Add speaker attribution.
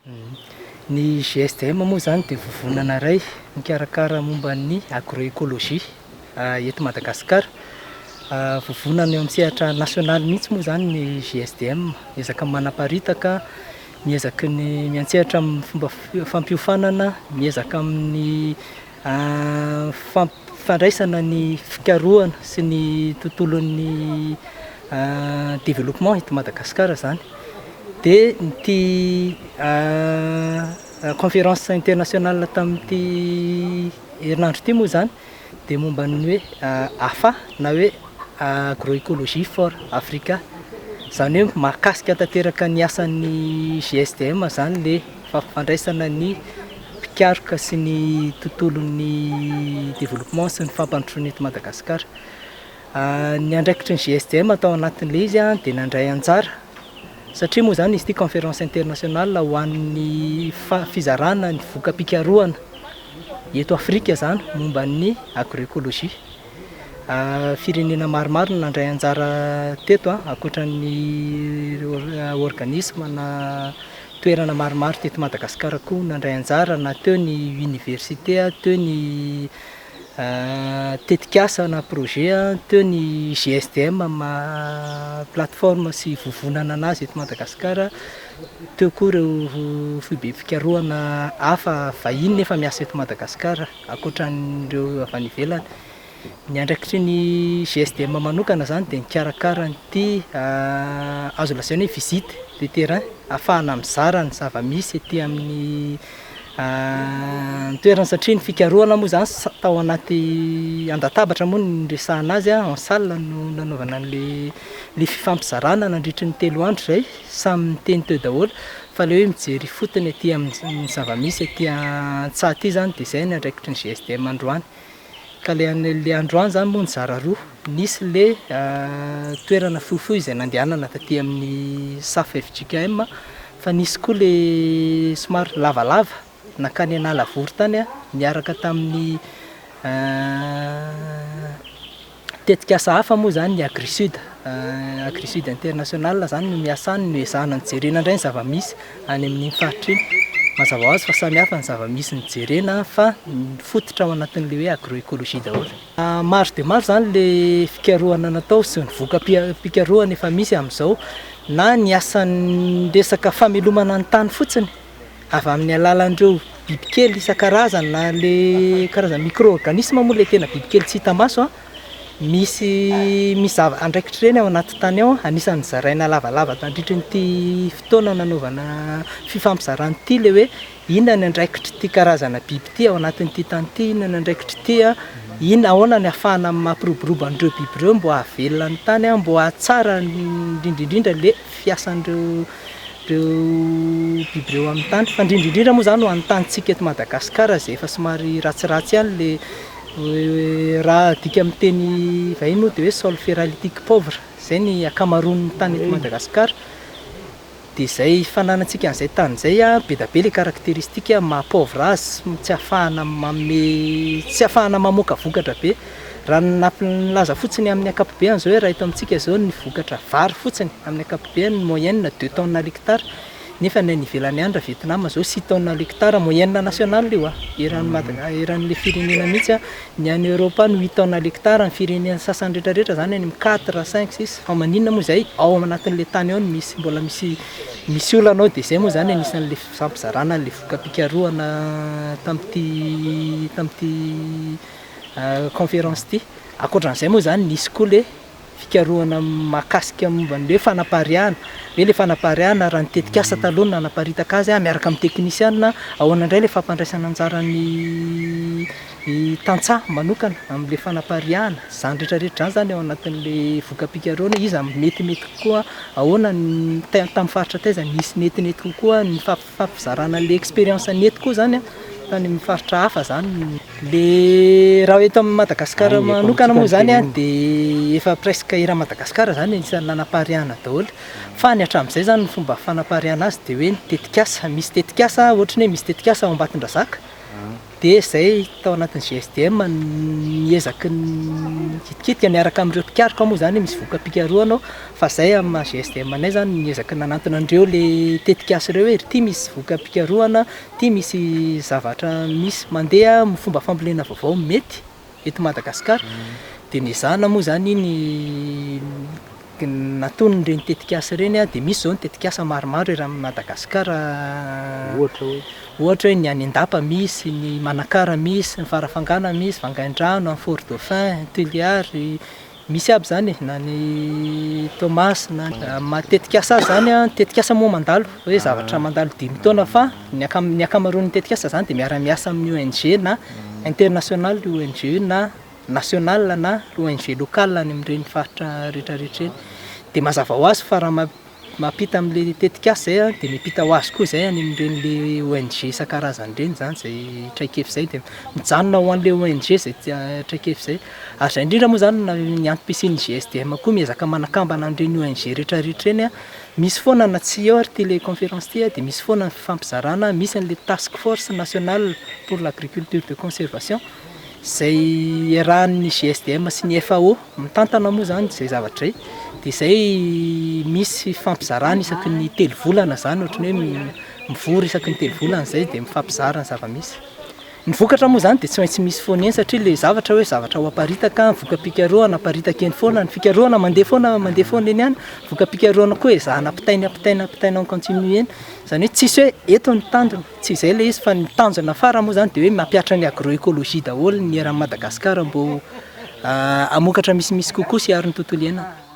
Speaker 1: Ny GSDM moa zany dia vovonana iray mikarakara momba ny agroekôlôjia eto Madagasikara. Vovonana eo amin'ny sehatra nasionaly mihitsy moa zany ny GSDM, miezaka manaparitaka, miezaka ny miantsehatra amin'ny fomba fampiofanana, miezaka amin'ny fandraisana ny fikarohana sy ny tontolon'ny développement eto Madagasikara zany. Dia ity conférence internationale tamin'ity herinandro ity moa zany dia momba ny hoe AFA na hoe agroécologie for Africa, zany hoe mahakasika tanteraka ny asan'ny GSDM zany le fampifandraisana ny mpikaroka sy ny tontolon'ny développement sy ny fampandrosoana eto Madagasikara. Ny andraikitry ny GSDM atao anatin'ilay izy dia nandray anjara satria moa zany izy ity conférence internationale ho an'ny fizarana ny voka-pikarohana eto Afrika zany momba ny agroécologie. Firenena maromaro nandray anjara teto ankoatran'ny organisme na toerana maromaro teto Madagasikara koa nandray anjara, na teo ny université, teo ny tetikasa na projet, teo ny GSDM plateforme sy vovonana anazy eto Madagasikara, teo koa ireo foibe fikarohana hafa vahiny nefa miasa eto Madagasikara ankoatran'ireo avy any ivelany. Ny andraikitry ny GSDM manokana zany dia nikarakara ity azo lazaina hoe visite de terrain, ahafahana mizara ny zava-misy ety amin'ny toerana, satria ny fikarohana moa zany tao anaty andatabatra moa ny resahana azy, en salle no nanaovana le fifampizarana nandritry ny 3 andro zay, samy miteny teo daholo fa le hoe mijery fotony ety amin'ny zava-misy ety an-tsaha ity zany dia izay ny andraikitry ny GSDM androany. Ka le androany zany moa nizara roa, nisy le toerana fohifohy izay nandehanana taty amin'ny SAF FJKM, fa nisy koa le somary lavalava nakany Analavory tany miaraka tamin'ny tetikasa hafa moa zany ny Agrisud international zany no miasa any, no ezahana nijerena indray ny zava-misy any amin'ny faritra iny. Mazava ho azy fa samy hafa ny zava-misy nijerena fa fototra ao anatin'le hoe agroécologie daholo. Maro dia maro zany le fikarohana natao sy ny voka-pikarohana efa misy amin'izao, na ny asan'ny resaka famelomana ny tany fotsiny avy amin'ny alalan'ireo bibikely isan-karazany, na le karazana micro-organisme moa le tena bibikely tsy hita maso, misy andraikitra ireny ao anaty tany ao. Anisan'ny zaraina lavalava nandritra nyity fotoana nanaovana fifampizarana ity le hoe inona ny andraikitra ity karazana biby ity ao anatin'ity tany ity, inona ny andraikitra ity, inona ahoana ny ahafahana mampiroboroba an'ireo biby ireo mbo hahavelona ny tany, mbo hahatsara indrindrindra le fiasan'ireo biby ireo amin'ny tany. Fa indrindrindrindra moa zany ho an'ny tanitsika eto Madagasikara zay efa somary ratsiratsy ihany le raha dika amin'ny teny vahiny moa dia hoe sol feralitique pauvre, zay ny akamaroan'ny tany eto Madagasikara. Dia izay fananantsika an'izay tany izay be da be le caractéristique maha-pauvre azy, tsy ahafahana mamoaka vokatra be. Raha nilaza fotsiny amin'ny ankapobeny zao hoe raha eto amintsika zao ny vokatra vary fotsiny amin'ny ankapobeny moyenne 2 tonnes à l'hectare, nefa ny any ivelany any, Vietnam zao 6 tonnes à l'hectare moyenne nationale io eran'le firenena mihitsy. Ny any Europe any 8 tonnes à l'hectare, ny firenena sasany rehetrarehetra zany any 4, 5, 6. Fa maninona moa izay ao anatin'le tany ao mbola misy olana ao, dia izay moa zany anisan'le fampizarana le voka-pikarohana tamin'ity conférence ity. Ankoatran'izay moa zany nisy koa le fikarohana mahakasika momba ny fanapariahana, hoe le fanapariahana raha ny tetikasa taloha nanaparitaka azy miaraka amin'ny teknisiana, ahoana indray le fampandraisana anjara ny tantsaha manokana amin'le fanapariahana, zany rehetrarehetra zany ao anatin'le voka-pikarohana. Izy metimety kokoa ahoana tamin'ny faritra taiza nisy netinety kokoa ny fampizarana le expérience nety koa zany tany amin'ny faritra hafa zany. Le raha eto amin'ny Madagasikara manokana moa zany dia efa presque era Madagasikara zany anisan'ny nanapariahana daholo, fa ny hatramin'izay zany ny fomba fanapariahana azy dia hoe ny tetikasa, misy tetikasa ohatrany hoe misy tetikasa ao Ambatondrazaka dia izay tao anatin'ny GSDM niezaky ny kitikitika niaraka amin'ireo mpikaroka moa zany misy voka pikaroanao fa zay amin'ny GSDM anay zany niezaky nanantona andreo le tetikasa ireo hoe ity misy voka pikaroana, ity misy zavatra misy mandeha amin'ny fomba fambolena vaovao mety eto Madagasikara dia nizahana moa zany iny natonony ireny tetikasa ireny dia misy zao ny tetikasa maromaro raha Madagasikara ohatra hoe ny any Andapa misy, ny Manakara misy, ny Farafangana misy, Vangaindrano, ny Fort Dauphin, Tuiliary, misy aby zany na ny Thomas na matetikasa zany tetikasa moa mandalo hoe zavatra mandalo 5 taona fa ny akamaroan'ny tetikasa zany dia miara-miasa amin'ny ONG na international ONG na national na ONG local any amin'ireny faritra rehetrarehetra eny dia mazava ho azy fa raha mampita amin'le tetikasa zay dia mipita ho azy koa zay any amin'ireny le ONG isan-karazany ireny zany zay traikefa zay dia mijanona ho an'le ONG zay traikefa zay ary zay indrindra moa zany ny antom-pisian'ny GSDM koa miezaka manakambana amin'ireny ONG rehetrarehetra eny misy foana na tsy eo ary téléconférence dia misy foana ny fifampizarana, misy an'le task force nationale pour l'agriculture de conservation zay iarahan'ny GSDM sy ny FAO mitantana moa zany zay zavatra zay dia izay misy fifampizarana isaky ny 3 volana zany ohatran'ny hoe mivory isaky ny 3 volana zay dia mifampizara ny zava-misy. Ny vokatra moa zany dia tsy maintsy misy foana eny satria le zavatra hoe zavatra ho aparitaka, voka pikaroana aparitaka eny foana, ny fikaroana mandeha foana eny ihany, voka pikaroana koa ezahana apitaina en continu eny zany hoe tsisy hoe eto ny tanjona, tsy izay le izy fa ny tanjona fara moa zany dia hoe mampiatra ny agroécologie daholo ny eran'ny Madagasikara mbo hamokatra misimisy kokoa sy hiaro ny tontolo iainana.